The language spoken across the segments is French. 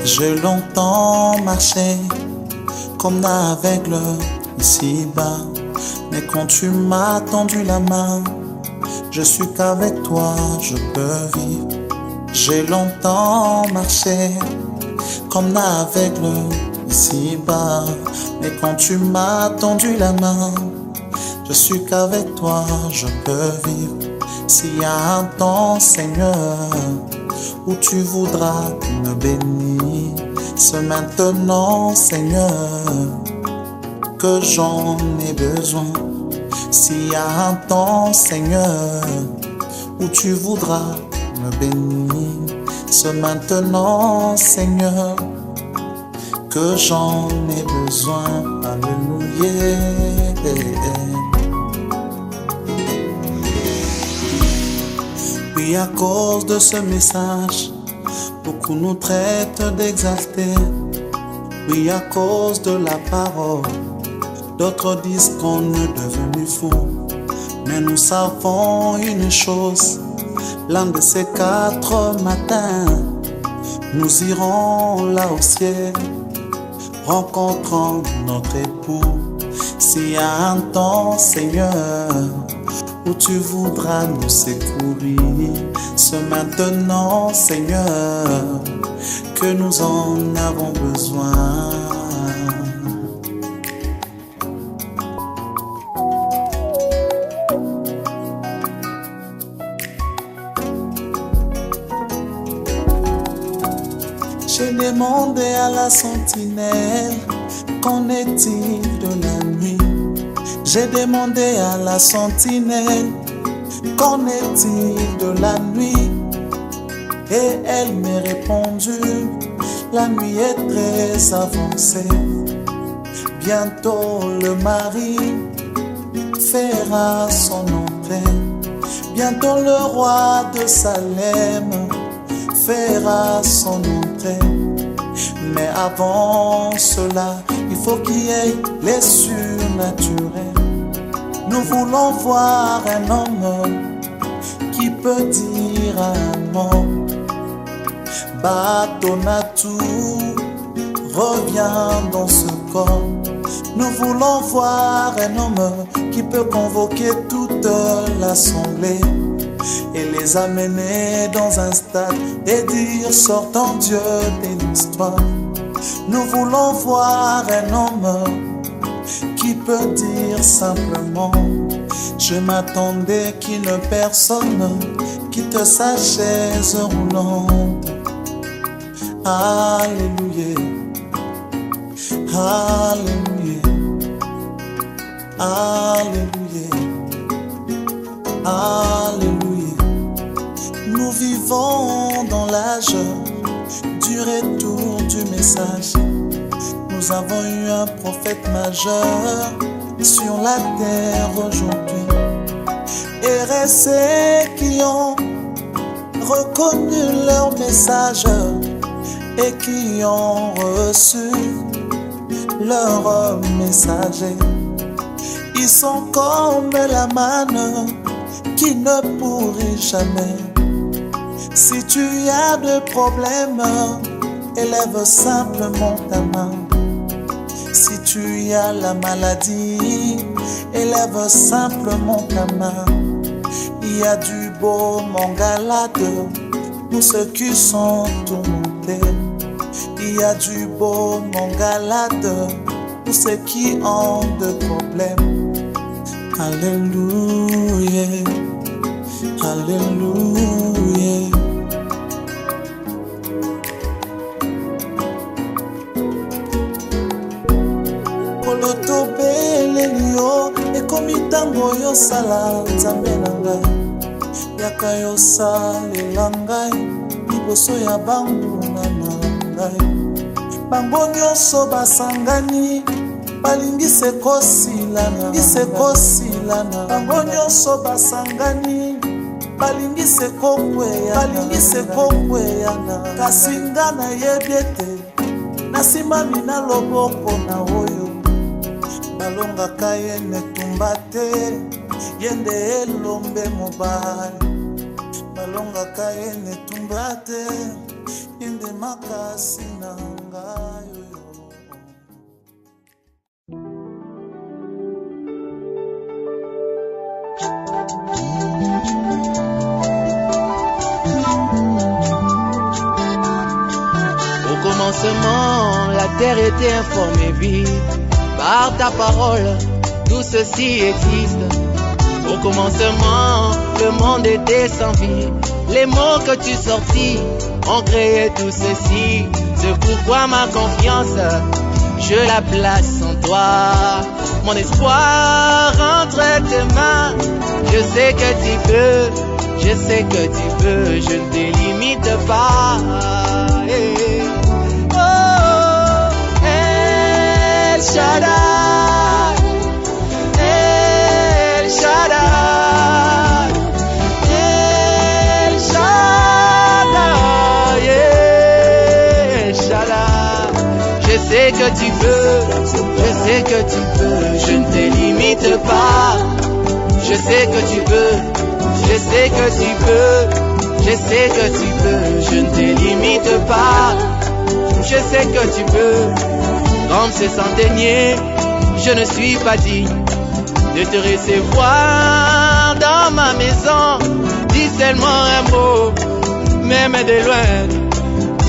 J'ai longtemps marché comme un aveugle ici-bas, mais quand tu m'as tendu la main, je suis qu'avec toi je peux vivre. J'ai longtemps marché comme un aveugle ici-bas, mais quand tu m'as tendu la main, je suis qu'avec toi je peux vivre. S'il y a un temps, Seigneur, où tu voudras me bénir, c'est maintenant, Seigneur, que j'en ai besoin. S'il y a un temps, Seigneur, où tu voudras me bénir, c'est maintenant, Seigneur, que j'en ai besoin. Alléluia. Oui, à cause de ce message, beaucoup nous traitent d'exaltés. Oui, à cause de la parole, d'autres disent qu'on est devenu fou. Mais nous savons une chose, l'un de ces 4 matins, nous irons là au ciel, rencontrant notre époux. S'il y a un temps, Seigneur, où tu voudras nous secourir, c'est maintenant, Seigneur, que nous en avons besoin. J'ai demandé à la sentinelle, qu'en est-il de la nuit? J'ai demandé à la sentinelle, qu'en est-il de la nuit? Et elle m'a répondu, la nuit est très avancée. Bientôt le mari fera son entrée. Bientôt le roi de Salem fera son entrée. Mais avant cela, il faut qu'il y ait les surnaturels. Nous voulons voir un homme qui peut dire à un homme, Batonatou, reviens dans ce corps. Nous voulons voir un homme qui peut convoquer toute l'assemblée et les amener dans un stade et dire, sortant Dieu de l'histoire. Nous voulons voir un homme qui peut dire simplement, je m'attendais qu'une personne quitte sa chaise roulante. Alléluia, alléluia, alléluia, alléluia. Nous vivons dans l'âge du retour du message. Nous avons eu un prophète majeur sur la terre aujourd'hui. Et ceux qui ont reconnu leur message et qui ont reçu leur messager. Ils sont comme la manne qui ne pourrit jamais. Si tu as de problèmes, élève simplement ta main. Si tu as la maladie, élève simplement ta main. Il y a du beau Galade pour ceux qui sont tourmentés. Il y a du beau Galade pour ceux qui ont de problèmes. Alléluia, alléluia. Kolotobelelio ekomi tango yosala nzambe na ngai. Yaka yosalela ngai liboso ya bambuna na ngai. Bango nyonso basangani balingise kosilana. Bango nyonso basangani balingise kokweyana. Kasi nga nayebi ete nasimami na loboko na oyo balongaka ye netumba te, yende elombe mobali. nalongaka ye netumba te yende makasi na ngai oyo. Au commencement, la terre était informée vide. Par ta parole, tout ceci existe. Au commencement, le monde était sans vie. Les mots que tu sortis ont créé tout ceci. C'est pourquoi ma confiance, je la place en toi. Mon espoir entre tes mains. Je sais que tu peux, je sais que tu peux. Je ne te limite pas. Hey. Oh, El Shaddai, El Shaddai, El Shaddai, El Shaddai. Je sais que tu peux, je sais que tu peux. Je ne te limite pas. Je sais que tu peux, je sais que tu peux. Je sais que tu peux, je ne te limite pas. Je sais que tu peux, comme ce centenier, je ne suis pas digne de te recevoir dans ma maison. Dis seulement un mot, même de loin.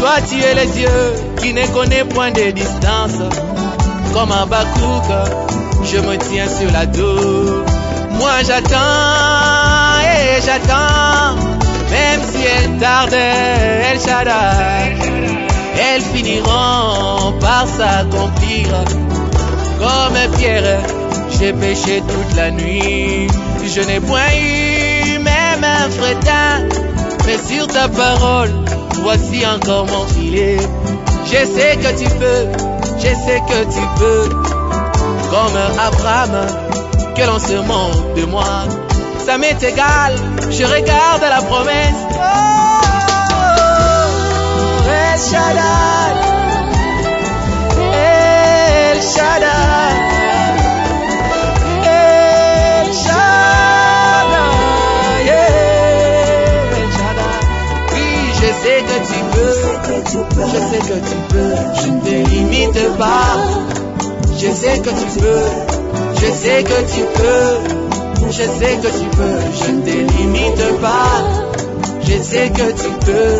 Toi tu es le Dieu qui ne connaît point de distance. Comme un Habakkuk, je me tiens sur la dos. Moi j'attends et j'attends, même si elle tarde, El Shaddai. Elles finiront par s'accomplir. Comme Pierre, j'ai péché toute la nuit. Je n'ai point eu même un fretin, mais sur ta parole, voici encore mon filet. Je sais que tu peux, je sais que tu peux. Comme Abraham, que l'on se moque de moi, ça m'est égal, je regarde la promesse. El Shaddai, El Shaddai, El Shaddai, El Shaddai. Oui, je sais que tu peux, je sais que tu peux, je ne te limite pas. Je sais que tu peux, je sais que tu peux, je sais que tu peux, je ne te limite pas. Je sais que tu peux.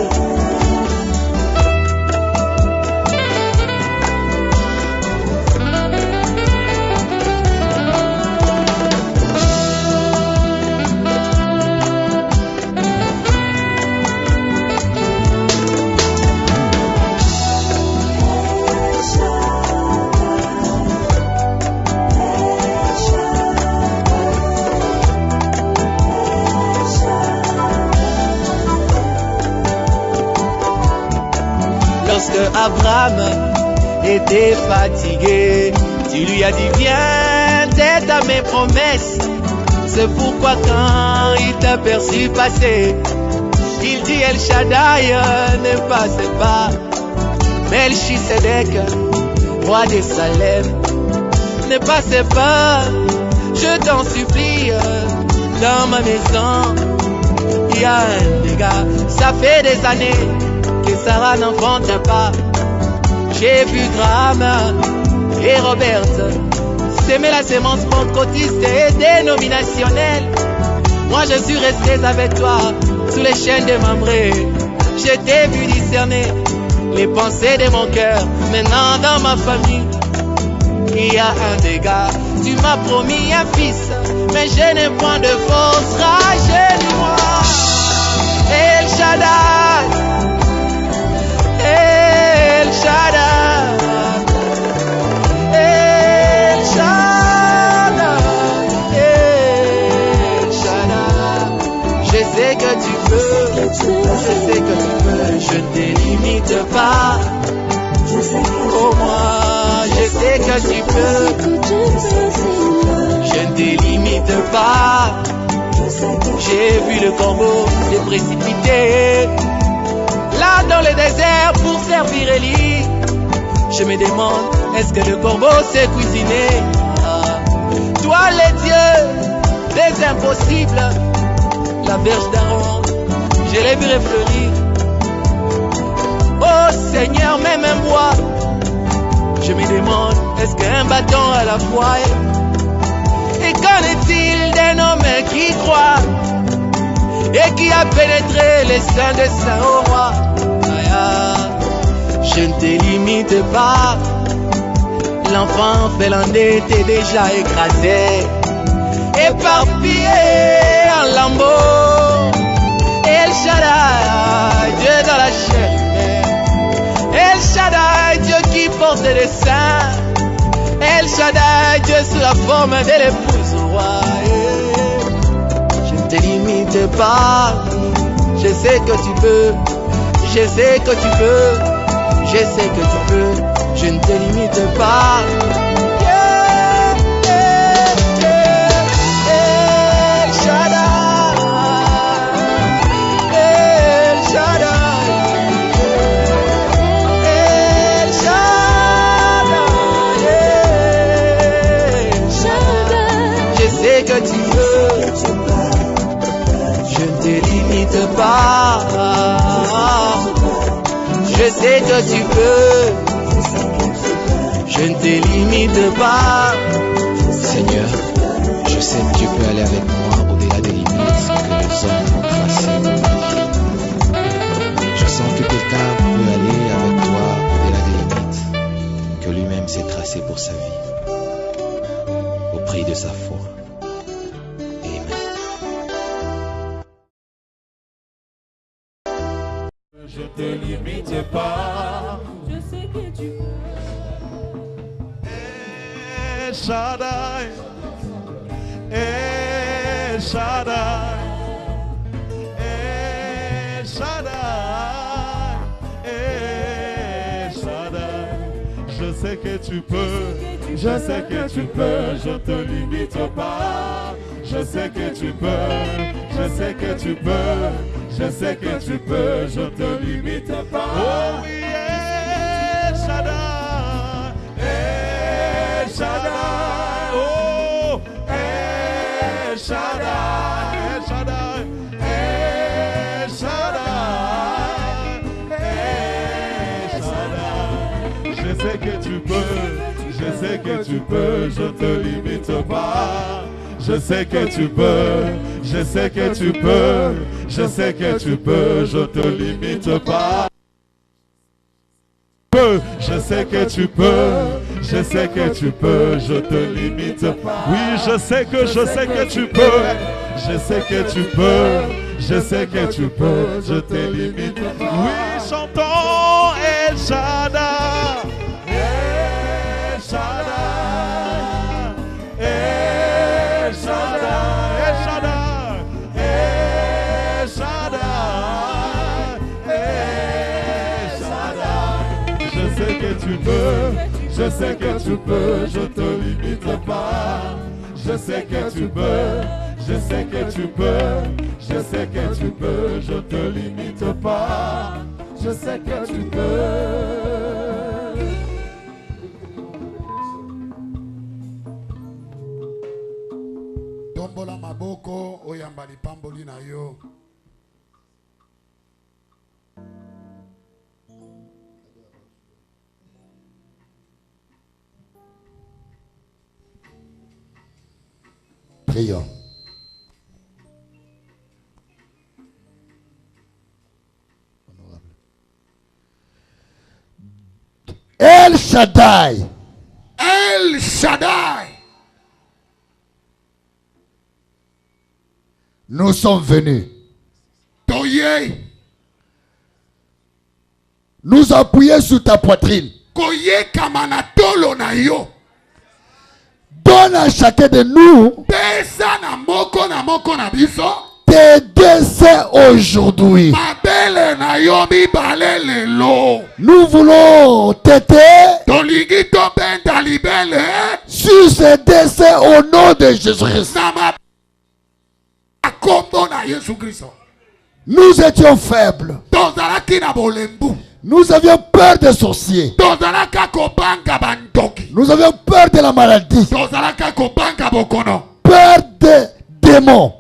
Abraham était fatigué, tu lui as dit viens, c'est à mes promesses. C'est pourquoi quand il t'a perçu passer, il dit El Shaddai ne passe pas. Melchisedec, roi des Salem, ne passe pas, je t'en supplie. Dans ma maison, il y a un dégât, ça fait des années que Sarah n'enfante pas. J'ai vu Graham et Robert s'aimer la sémence pentecôtiste et dénominationnelle. Moi je suis resté avec toi sous les chaînes de Mamré. Je t'ai vu discerner les pensées de mon cœur. Maintenant dans ma famille, il y a un dégât. Tu m'as promis un fils, mais je n'ai point de force. Rajeune-moi, El Shaddai, El Shaddai, El Shaddai, El Shaddai. Je sais que tu peux, je sais que tu peux, je ne te limite pas. Oh moi, je sais que tu peux, je ne te limite pas. J'ai vu le corbeau se précipiter là dans le désert pour servir Élie. Je me demande, est-ce que le corbeau s'est cuisiné? Toi les dieux des impossibles, la verge d'Aaron, je l'ai vu refleurir. Oh Seigneur, même un bois, je me demande, est-ce qu'un bâton à la fois? Et qu'en est-il d'un homme qui croit et qui a pénétré les seins des saints au roi? Je ne te limite pas, l'enfant finlandais était déjà écrasé, éparpillé en lambeaux. El Shaddai, Dieu dans la chair humaine. El Shaddai, Dieu qui porte les seins. El Shaddai, Dieu sous la forme de l'épouse roi. Je ne te limite pas, je sais que tu peux, je sais que tu peux, je sais que tu peux, je ne te limite pas. El Shaddai, El Shaddai, El Shaddai. Je sais que tu peux, je ne te limite pas. Je sais que tu peux, je ne te limite pas. Seigneur, je sais que tu peux aller avec moi au-delà des limites que les hommes ont tracées pour ma vie. Je sens que quelqu'un peut aller avec toi au-delà des limites que lui-même s'est tracé pour sa vie, au prix de sa foi. Amen. Je te limite pas. Je sais que tu peux. El Shaddai, El Shaddai, El Shaddai, El Shaddai. Je sais que tu peux, je sais que tu peux, je te limite pas. Je sais que tu peux, je sais que tu peux, je sais que tu peux, je te limite pas. Oh oui, El Shaddai, El Shaddai, oh, El Shaddai, El Shaddai, El Shaddai, El Shaddai. Je sais que tu peux, je sais que tu peux, je te limite pas. Je sais que tu peux, je sais que tu peux, je sais que tu peux, je te limite pas. Je sais que tu peux, je sais que tu peux, je te limite pas. Oui, je sais que tu peux, je sais que tu peux, je sais que tu peux, je te limite pas. Oui, chantons El Shaddai, El Shaddai, El Shaddai, El Shaddai, El Shaddai, El Shaddai. Je sais que tu peux, je sais que tu peux, je te limite pas. Je sais que tu peux, je sais que tu peux, je sais que tu peux, je te limite pas. Je sais que tu peux. Tombola maboko oyamba lipamboli na yo. Prions. El Shaddai. El Shaddai. Nous sommes venus. Toye. Nous appuyer sur ta poitrine. Koye kamanatolo na yo. Donne à chacun de nous tes décès aujourd'hui. Nous voulons t'aider sur ces décès au nom de Jésus-Christ. Nous étions faibles. Nous avions peur des sorciers. Nous avions peur de la maladie. Peur des démons.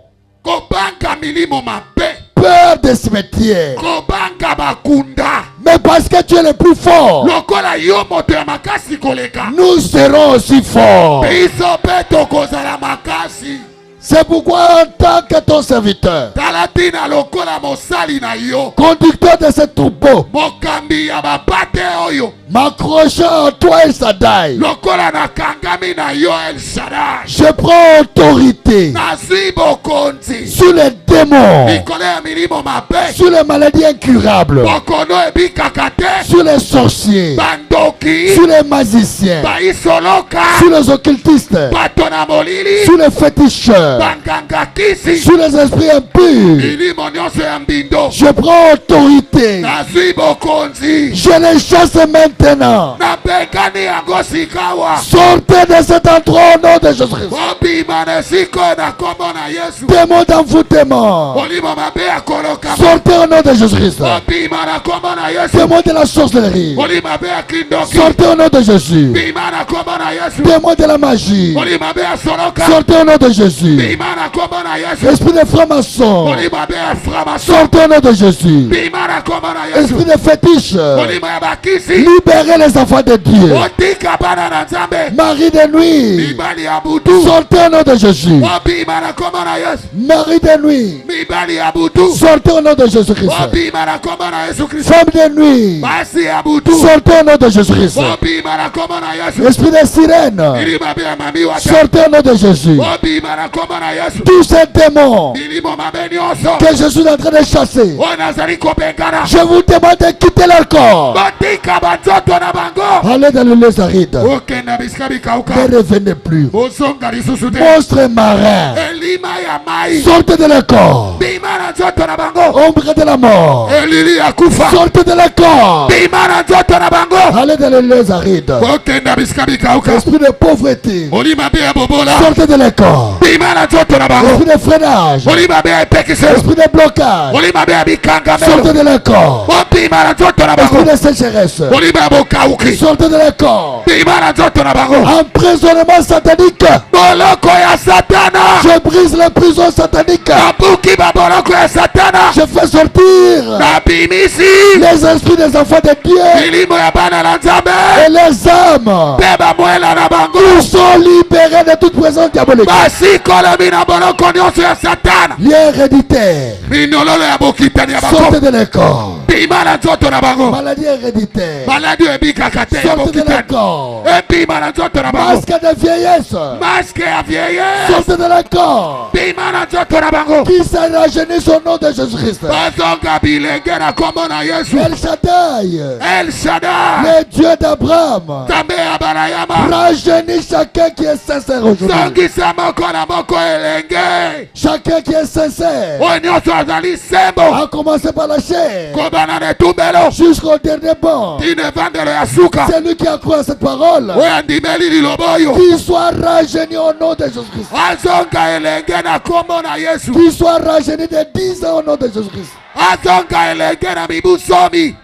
peur des cimetières. kobanga bakunda Mais parce que tu es le plus fort, lokola yo moto ya makasi koleka nous serons aussi forts. biso mpe tokozala makasi. C'est pourquoi en tant que ton serviteur, tala tina lokola mosali na yo conducteur de ce troupeau, mokambi ya babate oyo m'accrochant à toi El Shaddai, lokola nakangami na yo El Shaddai je prends autorité nazwi bokonzi sur les démons, likolo ya milimo mabe sur les maladies incurables, bokono ebikaka te sur les sorciers, bandoki sur les magiciens, baisoloka sur les occultistes, bato na molili sur les féticheurs, banganga kisi sur les esprits impurs. milimo nyonso ya mbindo Je prends autorité. nazwi bokonzi Je les chasse maintenant. napekani yango sikawa Sortez de cet endroit au nom de Jésus-Christ. obima na sikoyo na kombo na yesu Démons d'envoûtement. molimo mabe ya kolokama Sortez au nom de Jésus-Christ. obima na kombo na yesu Démons de la sorcellerie. molimo mabe ya kindoki Sortez au nom de Jésus. bima na kombo na yesu Démons de la magie. molimo mabe ya soloka Sortez au nom de Jésus. bima na kombo na yesu Esprit de franc-maçon. molimo mabe ya framaso Sortez au nom de Jésus. bima na kombo na yesu Esprit de fétiche. molimo ya bakisi Libérez les enfants de Dieu. otika bana na nzambe Marie de nuit. mibali ya butu Sortez au nom de Jésus. obima na kombo na yesu Marie de nuit. mibali ya butu Sortez au nom de Jésus-Christ. obima na kombo na yesu kristo Femme de nuit. basi ya butu Sortez au nom de Jésus-Christ. obima na kombo na yesu Esprit de sirène. milimo mabe ya mami wata Sortez au nom de Jésus. obima na kombo na yesu Tous ces démons milimo mabe nyonso que je suis en train de chasser, oyo nazali kobengana je vous demande de quitter leur corps. botika banzoto na bango Allez dans le lieu aride. okenda bisika bikauka Ne revenez plus. bozonga lisusu te Monstre marin. elima ya mai Sortez de leur corps. bima na nzoto na bango Ombre de la mort. elili ya kufa Sortez de leur corps. bima na nzoto na bango Allez dans le lieu aride. okenda bisika bikauka Esprit de pauvreté. molimo mabe ya bobola Sortez de leur corps. bima na nzoto na bango Esprit de freinage. molimo mabe ya epekiselo Esprit de blocage. molimo mabe ya bikangamelo Sortez de leur corps. obima na nzoto na Esprit bango de sécheresse. molimo ya bokauki Sortez de leur corps. bima na nzoto na bango Emprisonnement satanique. boloko ya satana Je brise les prisons sataniques. nabuki baboloko ya satana Je fais sortir nabimisi les esprits des enfants de Dieu milimo ya bana na nzambe et les âmes. mpe bamwela na bango Ils sont libérés de toute présence diabolique. basikolomi na boloko nyonso ya satana Lien héréditaire. minololo ya bokitani ya Sortez bako de leur corps. bima na nzoto na bango Maladie héréditaire. maladi oyo ebikaka te ya Sortez de leur bokitani corps. ebima na nzoto na bango Masque de vieillesse. maske ya vieye Sortez de leur corps. bima na nzoto na bango Qui s'est rajeuni au nom de Jésus-Christ. bazonga bilenge na kombo na yesu El Shaddai. el shada Le Dieu d'Abraham. nzambe ya balayama Rajeunis chacun qui est sincère aujourd'hui. songisa moko na moko elenge Chacun qui est sincère. oyo nyonso azali sembo A commencer par la chair. kobana na etumbelo Jusqu'au dernier banc. tine evandelo ya suka C'est lui qui a cru à cette parole. oyo andimeli liloba oyo Qu'il soit rajeuni au nom de Jésus-Christ. azonga elenge na kombo na yesu Qu'il soit rajeuni de 10 ans au nom de Jésus-Christ. azonga elenge na mibu somi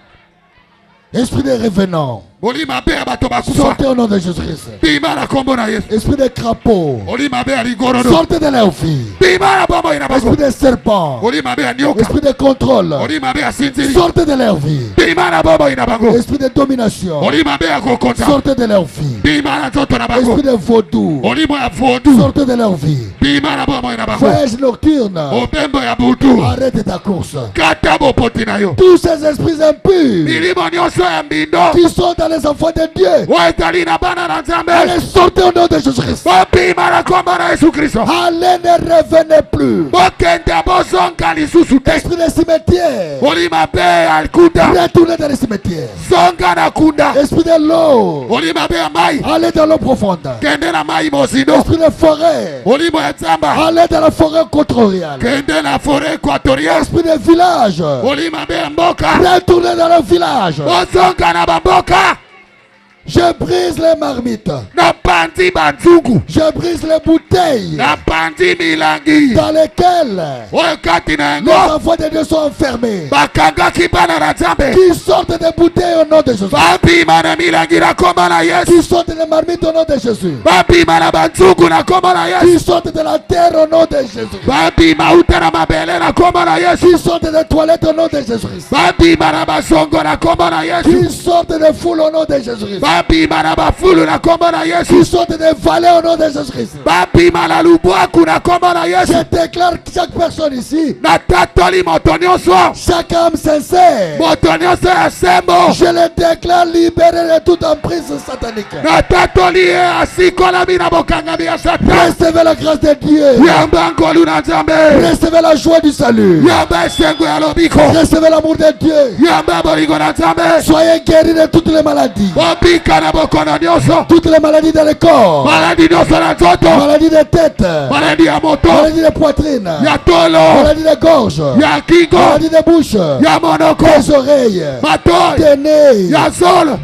Esprit de revenant. oli mabe ya bato bakufa Sortez au nom de Jésus-Christ. bima na kombo na yesu Esprit de crapaud. oli mabe ya ligorodo Sortez de leur vie. bima na bomoi na bango Esprit de serpent. oli mabe ya nioka Esprit de contrôle. oli mabe ya sinzili Sortez de leur vie. bima na bomoi na bango Esprit de domination. oli mabe ya kokonza Sortez de leur vie. bima na nzoto na bango Esprit de vaudou. oli mo ya fondu Sortez de leur vie. bima na bomoi na bango Voyage nocturne. obembo ya butu Arrête ta course. kata bopoti na yo Tous ces esprits impurs milimo nyonso ya mbindo qui sont dans les enfants de Dieu. oyo ezali na bana na nzambe Allez, sortez au nom de Jésus-Christ. bobima na kombo na yesu kristo Allez, ne revenez plus. bokende bozonga lisusu te Esprit de cimetière. oli mabe ya kunda Retournez dans les cimetières. zonga na kunda Esprit de l'eau. oli mabe ya mai Allez dans l'eau profonde. kende na mai mozindo Esprit de forêt. olimo ya nzamba Allez dans la forêt équatoriale. kende na forêt équatoriale Esprit de village. oli mabe ya mboka Retournez dans le village. bozonga na bamboka Je brise les marmites. na bandi banzungu Je brise les bouteilles na bandi milangi dans lesquelles oyo kati na les yango enfants de Dieu sont enfermés. bakangaki bana na nzambe Qui sortent des bouteilles au nom de Jésus. babima na milangi na kombo na yesu Qui sortent des marmites au nom de Jésus. babima na banzungu na kombo na Qui yesu sortent de la terre au nom de Jésus. babima uta na mabele na kombo na yesu Qui sortent des toilettes au nom de Jésus-Christ. babima na basongo na kombo na yesu Qui sortent des foules au nom de Jésus-Christ. babima na bafulu na kombo na Qui yesu sortent des vallées au nom de Jésus-Christ. babima na lubwaku na kombo na yesu Je déclare que chaque personne ici, natatoli moto nyonso chaque âme sincère, moto nyonso ya sembo je le déclare libéré de toute emprise satanique. natatoli ye asikolami na bokangami ya satan Recevez la grâce de Dieu. yamba ngolu na nzambe Recevez la joie du salut. yamba esengo ya lobiko Recevez l'amour de Dieu. yamba bolingo na nzambe Soyez guéris de toutes les maladies. bobika na bokono nyonso Toutes les maladies dans le corps. maladi nyonso na nzoto Maladies de tête. maladi ya moto Maladies de poitrine. ya tolo Maladies de gorge. ya kingo Maladies de bouche. ya monoko Des oreilles. matoi Des nez. ya zolo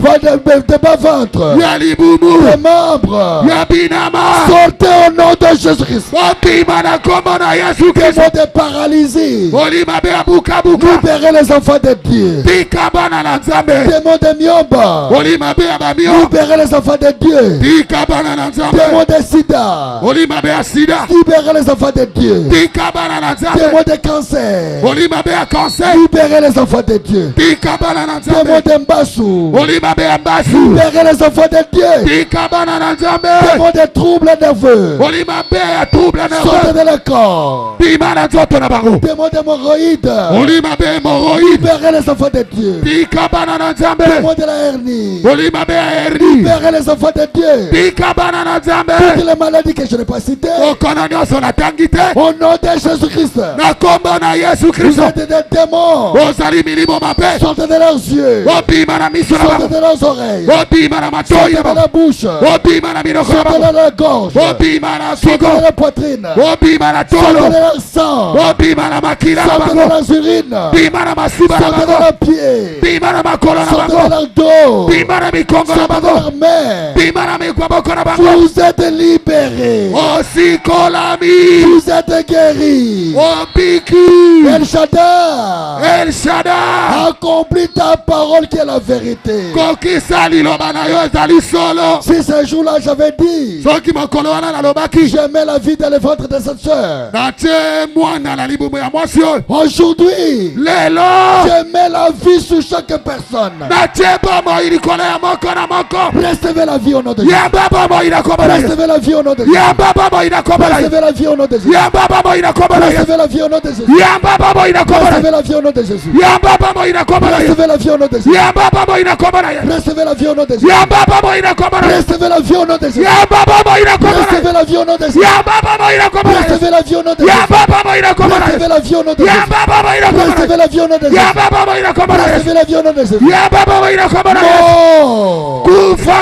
De bas-ventre. ya libumu Des membres. ya binama Sortez au nom de Jésus-Christ. bobima na kombo na yesu Des kristo mots de paralysie. bolima be ya bukabuka Libérez les enfants de Dieu. tika bana na nzambe Des mots de myomba. bolima be ya bamio Libérez les enfants de Dieu. tika bana na Des mots nzambe de sida. bolima be ya sida Libérez les enfants de Dieu. tika bana na Des nzambe mots de cancer. bolima be ya cancer Libérez les enfants de Dieu. tika bana na Des mots nzambe de mbassou. bolima be ya mbasu Libérez les enfants de Dieu. tika bana na Des nzambe mots de troubles nerveux. bolima be ya trouble Sortez nerveux de le corps. bima na nzoto na bango Des mots d'hémorroïdes. bolima be hémorroïde Libérez les enfants de Dieu. tika bana na Des nzambe mots de la hernie. bolima be ya hernie Libérez les enfants de Dieu. tika bana na nzambe Toutes les maladies que je n'ai pas citées. okono nyonso natangi te Au nom de Jésus-Christ. na kombo na yesu Vous kristo êtes des démons. ozali milimo mabe Sortez de leurs yeux. obima na miso na Sortez bango de leurs oreilles. obima na matoi Sortez na de bango la bouche. obima na minoko na Sortez bango de la gorge. obima na Sortez de kigo la poitrine. obima na Sortez de tolo leur sang. obima na makila na Sortez de bango leurs urines. bima na masiba na Sortez de bango leurs pieds. bima na makolo na Sortez de bango leur dos. bima na mikongo na Sortez de bango leurs mains. bima na mikwaboko na bango Vous êtes libérés. osikolami Vous êtes guéris. obiki El Shaddai. El Shaddai Accomplis ta parole qui est la vérité. kokisa liloba na yo ezali solo Si ce jour-là j'avais dit, soki mokolo wana nalobaki je mets la vie dans le ventre de cette soeur. natie mwana na libumu ya mwasi oyo Aujourd'hui, lelo je mets la vie sur chaque personne. natie bomoi likolo ya moko na moko Recevez la vie au nom de Jésus. yamba bomoi na kombo na Yesu Recevez la vie au nom de Jésus. yamba bomoi na kombo na Yesu Recevez la vie au nom de Jésus. yamba bomoi na kombo na Yesu Recevez la vie au nom de Jésus. yamba bomoi na kombo na Recevez Yesu la vie au nom de Jésus. yamba bomoi na kombo na Yesu Recevez la vie au nom de Jésus. yamba bomoi na kombo na Yesu Recevez la vie au nom de Jésus. yamba bomoi na kombo na Yesu Recevez la vie au nom de Jésus. yamba bomoi na kombo na Yesu Recevez la vie au nom de Jésus. yamba bomoi na kombo na Yesu Recevez la vie au nom de Jésus. yamba bomoi na kombo na Recevez Yesu la vie au nom de Jésus. yamba bomoi na kombo na Recevez Yesu la vie au nom de Jésus. yamba bomoi na kombo na Yesu Recevez la vie au nom de Jésus. yamba bomoi na kombo na Yesu Mort. kufa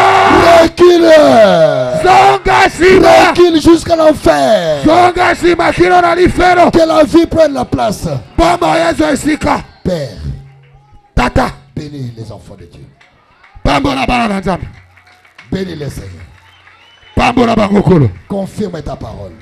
Recule. zonga sima Recule jusqu'à l'enfer. zonga sima kilo na lifero Que la vie prenne la place. bombo yesu esika Père, tata bénis les enfants de Dieu. pambola bana na nzambe Bénis les Seigneur. pambola bango kolo Confirme ta parole.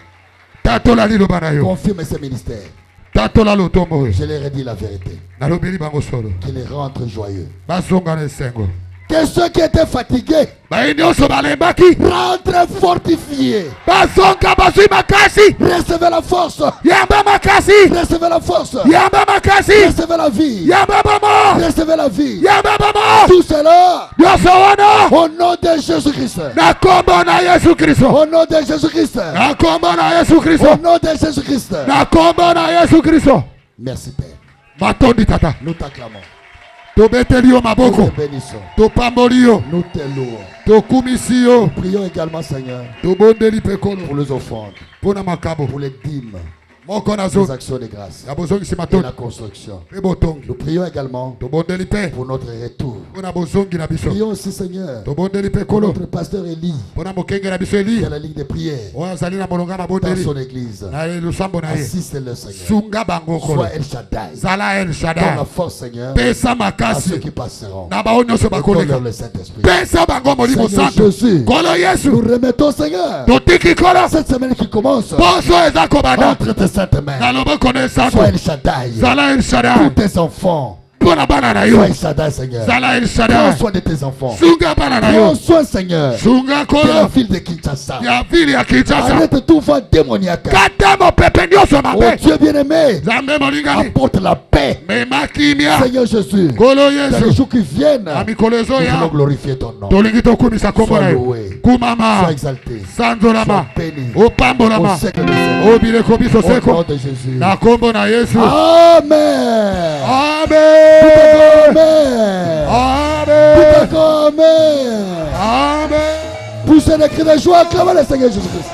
tatola liloba na yo Confirme ce ministère. tatola lotombo oyo Je leur ai dit la vérité. nalobeli bango solo Qu'ils rentrent joyeux. bazonga na esengo Que ceux qui étaient fatigués baye nyonso balembaki rentrent fortifiés. bazonga bazwi makasi Recevez la force. yamba makasi Recevez la force. yamba makasi Recevez la vie. yamba bomo Recevez la vie. yamba bomo Tout cela nyonso wana au nom de Jésus-Christ. na kombo na yesu kristo Au nom de Jésus-Christ. na kombo na yesu Au kristo nom de Jésus-Christ. na kombo na yesu kristo Merci Père. matondi tata Nous t'acclamons. tobeteli yo Nous maboko te bénissons. topamboli yo Nous te louons. tokumisi yo Prions également Seigneur tobondeli mpe kolo pour les offrandes, mpo na makabo pour les dîmes. les actions de grâce et la construction. Nous prions également pour notre retour. Prions aussi, Seigneur, pour notre pasteur Élie, dans la ligne de prière, dans son église. Assiste-le, Seigneur. Sois El Shaddai. Donne la force, Seigneur, à ceux qui passeront. Donne-leur le Saint-Esprit. Seigneur Jésus, nous remettons, Seigneur, cette semaine qui commence entre tes saintes mains. Sois El Shaddai. Tous tes enfants. Sois El Shaddai, Seigneur. Prends soin de tes enfants. Prends soin, Seigneur, de la ville de Kinshasa. Arrête tout vent démoniaque. Oh Dieu bien-aimé, apporte la paix. Seigneur Jésus, dans les jours qui viennent, nous voulons glorifier ton nom. Sois loué, sois exalté, sois béni au siècle des siècles. Au nom de Jésus. Amen. Amen. Amen. Poussez des cris de joie, acclamez le Seigneur Jésus-Christ.